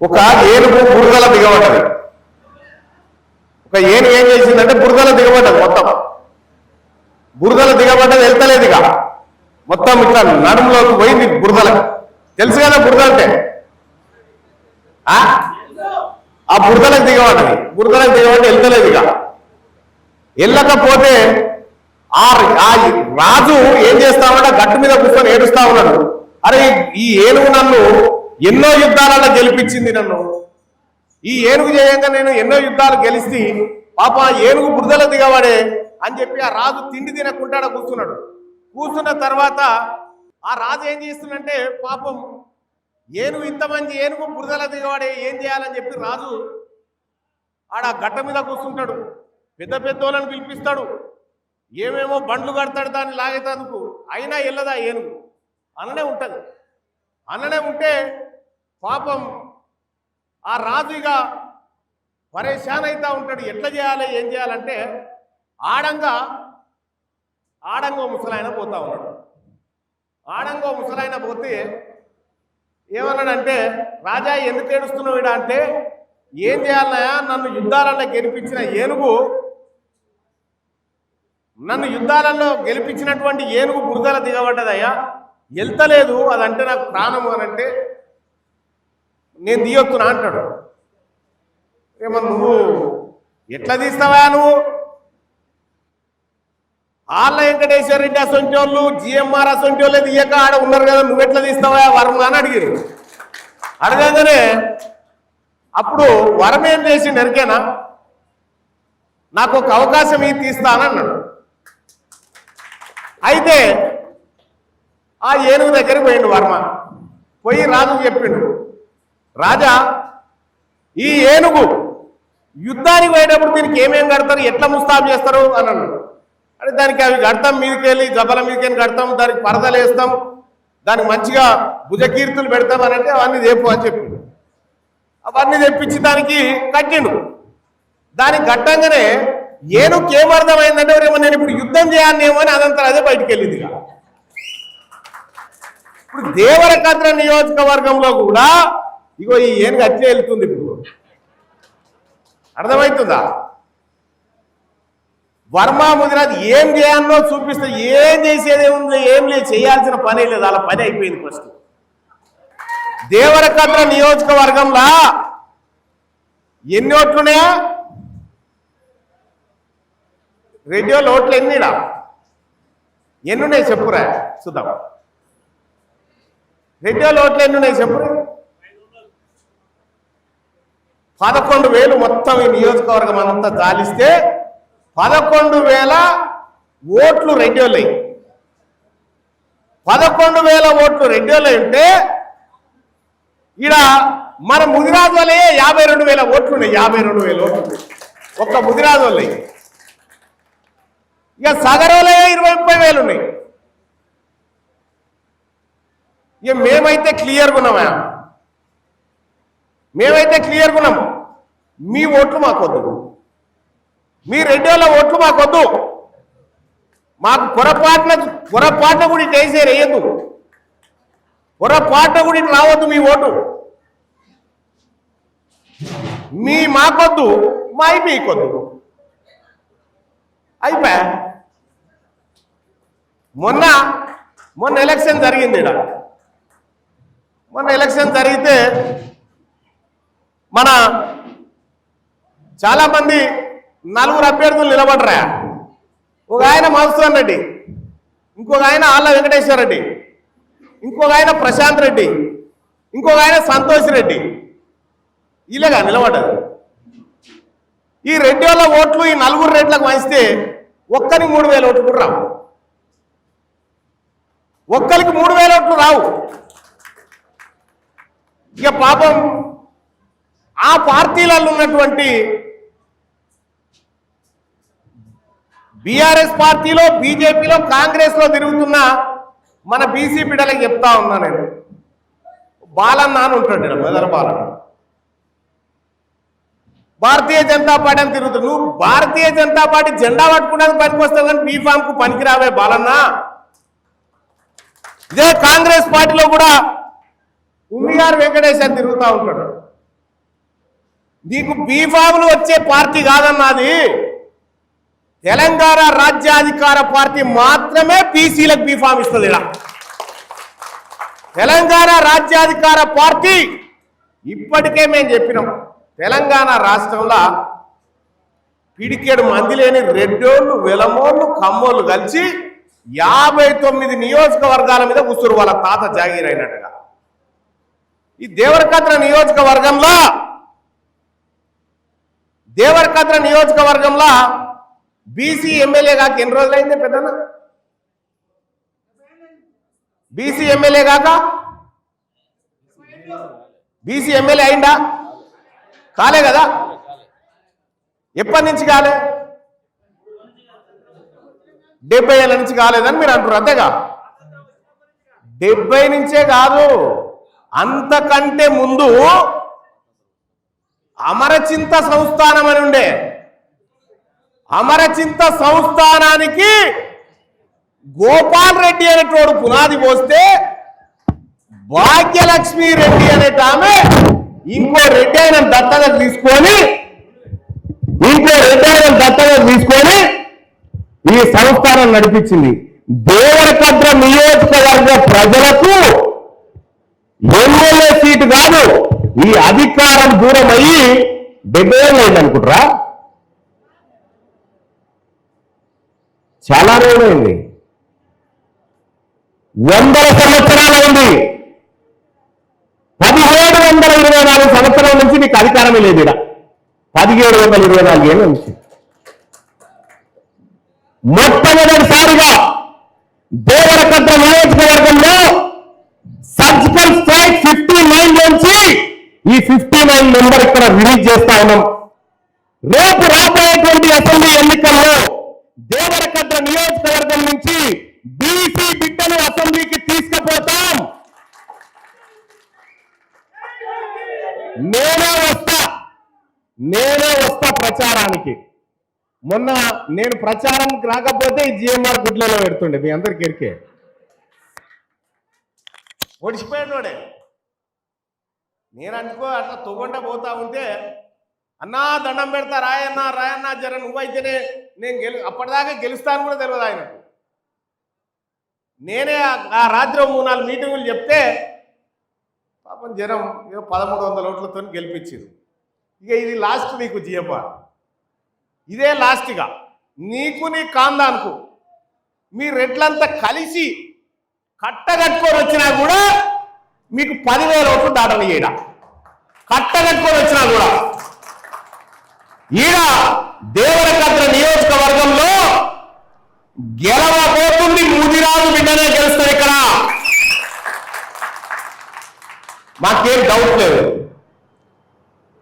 ఒక ఏనుగు బురదల దిగబడ్డది. ఒక ఏనుగు ఏం చేసిందంటే బురదల దిగబడ్డది. మొత్తం బురదల దిగబడ్డది, వెళ్తలేదు ఇక. మొత్తం ఇట్లా నడుములోకి పోయింది బురదలకు. తెలుసు కదా బురద అంటే? ఆ బురదలకు దిగబడ్డది. బురదలకు దిగబడి వెళ్తలేదు ఇక. వెళ్ళకపోతే ఆ రాజు ఏం చేస్తామంటే గట్టు మీద కూర్చొని ఏడుస్తా ఉన్నాడు. అరే, ఈ ఏనుగు నన్ను ఎన్నో యుద్ధాలలో గెలిపించింది. నన్ను ఈ ఏనుగు చేయంగా నేను ఎన్నో యుద్ధాలు గెలిచి పాప ఏనుగు బురదల దిగబడే అని చెప్పి ఆ రాజు తిండి తినకుండా కూర్చున్నాడు. కూర్చున్న తర్వాత ఆ రాజు ఏం చేస్తుందంటే పాపం ఏనుగు ఇంతమంది ఏనుగు బురదల దిగబడే ఏం చేయాలని చెప్పి రాజు ఆడ గట్ట మీద కూర్చుంటాడు. పెద్ద పెద్దోళ్ళని పిలిపిస్తాడు. ఏమేమో బండ్లు కడతాడు దాన్ని లాగేటందుకు. అయినా వెళ్ళదా ఏనుగు, అననే ఉంటుంది. అననే ఉంటే పాపం ఆ రాజు ఇక పరేషాన్ అవుతా ఉంటాడు. ఎట్లా చేయాలి, ఏం చేయాలంటే ఆడంగో ముసలాయన పోతా ఉన్నాడు. ఆడంగో ముసలాయన పోతే ఏమన్నాడంటే, రాజా ఎందుకు ఏడుస్తున్నావు ఇడా అంటే, ఏం చేయాలన్నా నన్ను యుద్ధాలలో గెలిపించిన ఏనుగు, నన్ను యుద్ధాలలో గెలిపించినటువంటి ఏనుగు బురదల దిగబడ్డదయ్యా, వెళ్తలేదు, అదంటే నాకు ప్రాణము అని అంటే నేను దిగొత్తున్నా అంటాడు. ఏమో నువ్వు ఎట్లా తీస్తావా, నువ్వు ఆళ్ళ వెంకటేశ్వర రెడ్డి అసొంటి వాళ్ళు, జిఎంఆర్ అసొంటి వాళ్ళు తీయక ఆడ ఉన్నారు కదా, నువ్వెట్లా తీస్తావా వర్మ అని అడిగారు. అడగగానే అప్పుడు వరం ఏం చేసి నరికేనా, నాకు ఒక అవకాశం ఇది తీస్తానన్నాడు. అయితే ఆ ఏనుగు దగ్గరికి పోయిండు వర్మ. పోయి రాజుకు చెప్పిండు, రాజా ఈ ఏనుగు యుద్ధానికి పోయేటప్పుడు దీనికి ఏమేమి కడతారు, ఎట్లా ముస్తాబు చేస్తారు అని అన్నాడు. అంటే దానికి అవి కడతాం, మీదకి వెళ్ళి జబ్బల మీదకి కడతాం, దానికి పరదలు వేస్తాం, దానికి మంచిగా భుజకీర్తులు పెడతాం అని అంటే అవన్నీ తెప్పు అని చెప్పిండు. అవన్నీ తెప్పించి దానికి కట్టిండు. దానికి కట్టంగానే ఏనుగుకి ఏమర్థమైందంటే ఏమో నేను ఇప్పుడు యుద్ధం చేయాలనేమో అని అదంతా అదే బయటికి వెళ్ళింది. ఇప్పుడు దేవరకద్ర నియోజకవర్గంలో కూడా ఇగో ఈ ఏనుగు అట్లే వెళ్తుంది. ఇప్పుడు అర్థమవుతుందా? వర్మ ముదిరాజ్ ఏం చేయాలో చూపిస్తే ఏం చేసేదే ఉంది, ఏం లేదు, చేయాల్సిన పనే లేదు, అలా పని అయిపోయింది. ఫస్ట్ దేవరకద్ర నియోజకవర్గంలో ఎన్ని ఓట్లున్నాయా, రేడియోలో ఓట్లు ఎన్నిడా ఎన్నున్నాయి చెప్పురా చూద్దాం. రేడియోలో ఓట్లు ఎన్నున్నాయి చెప్పురా. 11,000 మొత్తం ఈ నియోజకవర్గం అంతా జాలిస్తే 11,000 ఓట్లు రెడ్డిలో. 11,000 ఓట్లు రెడ్డిలో ఉంటే ఈడ మన ముదిరాజు వాళ్ళే 52,000 ఓట్లు ఉన్నాయి. 52,000 ఓట్లు ఒక్క ముదిరాజు వాళ్ళే. ఇక సగరోలే 20,000 ఉన్నాయి. ఇక మేమైతే క్లియర్గా ఉన్నామా, మేమైతే క్లియర్గా ఉన్నాము. మీ ఓట్లు మాకొద్దు, మీ రెడ్డిల ఓట్లు మాకొద్దు. మాకు పొరపాటున కూడా ఇటు వేసేరు, వేయద్దు, పొరపాటున కూడా ఇటు రావద్దు మీ ఓటు. మీ మాకొద్దు, మాయి మీకొద్దు. అయిపోయా. మొన్న ఎలక్షన్ జరిగింది. ఇక్కడ మొన్న ఎలక్షన్ జరిగితే మన చాలా మంది 4 అభ్యర్థులు నిలబడరా. ఒక ఆయన మధుసూదన్ రెడ్డి, ఇంకొక ఆయన ఆళ్ళ వెంకటేశ్వర రెడ్డి, ఇంకొక ఆయన ప్రశాంత్ రెడ్డి, ఇంకొక ఆయన సంతోష్ రెడ్డి. ఇలాగా నిలబడ్డారు. ఈ రెడ్డి వాళ్ళ ఓట్లు ఈ 4 రెడ్లకు పంచితే ఒక్కరికి 3,000 ఓట్లు కూడా రావు. ఒక్కరికి 3,000 ఓట్లు రావు. ఇక పాపం ఆ పార్టీలలో ఉన్నటువంటి బీఆర్ఎస్ పార్టీలో, బీజేపీలో, కాంగ్రెస్లో తిరుగుతున్న మన బీసీ బిడ్డలకు చెప్తా ఉన్నా నేను. బాలన్న అని ఉంటాడు, మెదర్ బాలన్న. భారతీయ జనతా పార్టీ అని తిరుగుతాడు. నువ్వు భారతీయ జనతా పార్టీ జెండా పట్టుకునేది పనికి వస్తావు, కానీ బీఫామ్కు పనికిరావే బాలన్న. ఇదే కాంగ్రెస్ పార్టీలో కూడా ఉమ్మిగారు వెంకటేష్ అని తిరుగుతూ ఉంటాడు. నీకు బీఫాములు వచ్చే పార్టీ కాదన్నది. తెలంగాణ రాజ్యాధికార పార్టీ మాత్రమే బీసీలకు బీఫామ్ ఇస్తుంది. తెలంగాణ రాజ్యాధికార పార్టీ ఇప్పటికే మేము చెప్పినాం, తెలంగాణ రాష్ట్రంలో పిడికేడు మంది లేని రెడ్డోళ్ళు, వెలమోళ్ళు, కమ్మోళ్ళు కలిసి 59 నియోజకవర్గాల మీద కూర్చురు వాళ్ళ తాత జాగీర్ అయినట్టుగా. ఈ దేవరకద్ర నియోజకవర్గంలో బీసీ ఎమ్మెల్యే కాక ఎన్ని రోజులైంది పెద్దన్న? బీసీ ఎమ్మెల్యే కాక బీసీ ఎమ్మెల్యే అయిందా? కాలే కదా. ఎప్పటి నుంచి కాలే? 70 ఏళ్ళ నుంచి కాలేదని మీరు అంటారు. అంతేగా, 70 నుంచే కాదు, అంతకంటే ముందు అమరచింత సంస్థానం అని ఉండే. అమరచింత సంస్థానానికి గోపాల్ రెడ్డి అనేటోడు పునాది పోస్తే భాగ్యలక్ష్మి రెడ్డి అనేట ఆమె ఇంకో రెడ్డి అయిన దత్తగా తీసుకొని ఈ సంస్థానం నడిపించింది. దేవరకద్ర నియోజకవర్గ ప్రజలకు ఎమ్మెల్యే సీటు కాదు, ఈ అధికారం దూరం అయ్యి 70 ఏళ్ళు అయింది అనుకుంటారా? చాలా రోజులైంది, 100 సంవత్సరాలైంది. 1724 సంవత్సరాల నుంచి నీకు అధికారమే లేదు. ఇక్కడ 1724 ఏళ్ళ నుంచి మొట్టమొదటిసారిగా దేవరకద్ర నియోజకవర్గంలో సర్జికల్ స్ట్రైక్ 59 నుంచి ఈ 59 నెంబర్ ఇక్కడ రిలీజ్ చేస్తా ఉన్నాం. రేపు రాబోయేటువంటి అసెంబ్లీ ఎన్నికల్లో దేవరకద్ర నియోజకవర్గం నుంచి బీసీ బిడ్డను అసెంబ్లీకి తీసుకుపోతాం. నేనే వస్తా ప్రచారానికి. మొన్న నేను ప్రచారానికి రాకపోతే ఈ జిఎంఆర్ గుడ్లలో పెడుతుండే, మీ అందరికి ఎరికే. ఒడిచిపోయాడే. నేను అనుకో అట్లా తొగొండ పోతా ఉంటే, అన్నా దండం పెడతా, రాయన్నా జర నువ్వైతేనే నేను అప్పటిదాకా గెలుస్తాను కూడా తెలియదు ఆయనకు. నేనే ఆ రాత్రి 3-4 మీటింగులు చెప్తే పాపం జనం 1300 ఓట్లతో గెలిపించారు. ఇక ఇది లాస్ట్ నీకు జిఎంఆర్, ఇదే లాస్ట్గా నీకు నీ కాందానికి మీ రెడ్లంతా కలిసి కట్టగట్టుకొని వచ్చినా కూడా మీకు 10,000 ఓట్లు దాటని. ఈడ కట్టగట్టుకొని వచ్చినా కూడా ఈడ దేవరకద్ర నియోజకవర్గంలో గెలవబోతుంది ముదిరాజు బిడ్డనే గెలుస్తారు. ఇక్కడ మాకేం డౌట్ లేదు.